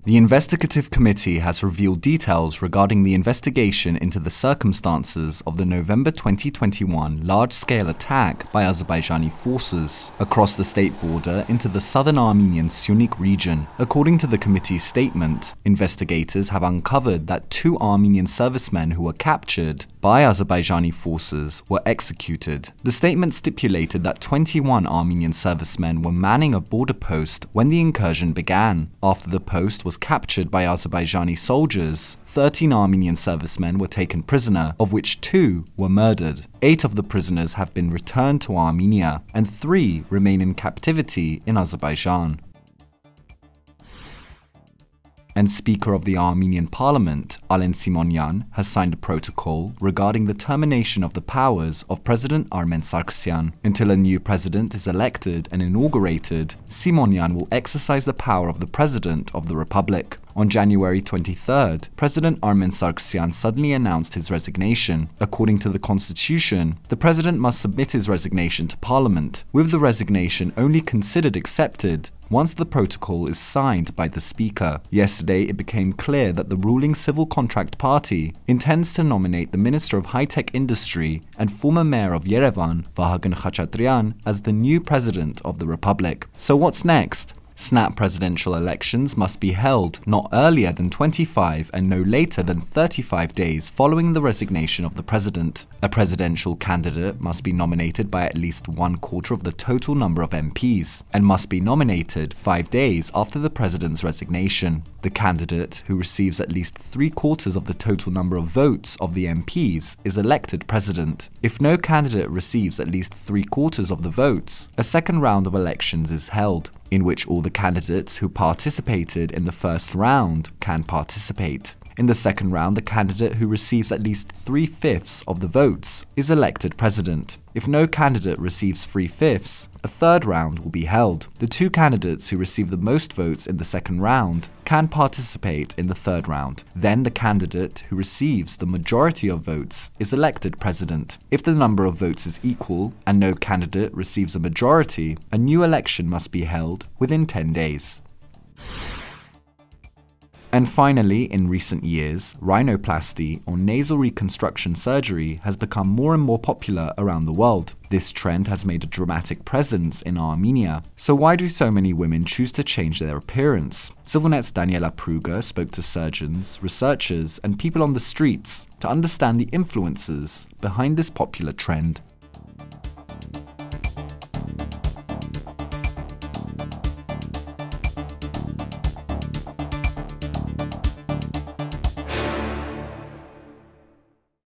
The investigative committee has revealed details regarding the investigation into the circumstances of the November 2021 large-scale attack by Azerbaijani forces across the state border into the southern Armenian Syunik region. According to the committee's statement, investigators have uncovered that 2 Armenian servicemen who were captured by Azerbaijani forces were executed. The statement stipulated that 21 Armenian servicemen were manning a border post when the incursion began. After the post was captured by Azerbaijani soldiers, 13 Armenian servicemen were taken prisoner, of which 2 were murdered. 8 of the prisoners have been returned to Armenia, and 3 remain in captivity in Azerbaijan. And Speaker of the Armenian Parliament, Alen Simonyan, has signed a protocol regarding the termination of the powers of President Armen Sargsyan. Until a new president is elected and inaugurated, Simonyan will exercise the power of the President of the Republic. On January 23rd, President Armen Sargsyan suddenly announced his resignation. According to the constitution, the president must submit his resignation to Parliament, with the resignation only considered accepted once the protocol is signed by the Speaker. Yesterday, it became clear that the ruling Civil Contract Party intends to nominate the Minister of High-Tech Industry and former Mayor of Yerevan, Vahagan Khachatryan, as the new President of the Republic. So what's next? Snap presidential elections must be held not earlier than 25 and no later than 35 days following the resignation of the president. A presidential candidate must be nominated by at least 1/4 of the total number of MPs and must be nominated 5 days after the president's resignation. The candidate who receives at least 3/4 of the total number of votes of the MPs is elected president. If no candidate receives at least 3/4 of the votes, a second round of elections is held, in which all the candidates who participated in the first round can participate. In the second round, the candidate who receives at least 3/5 of the votes is elected president. If no candidate receives 3/5, a third round will be held. The 2 candidates who receive the most votes in the second round can participate in the third round. Then the candidate who receives the majority of votes is elected president. If the number of votes is equal and no candidate receives a majority, a new election must be held within 10 days. And finally, in recent years, rhinoplasty or nasal reconstruction surgery has become more and more popular around the world. This trend has made a dramatic presence in Armenia. So why do so many women choose to change their appearance? ＳivilNet's Daniela Pruga spoke to surgeons, researchers, and people on the streets to understand the influences behind this popular trend.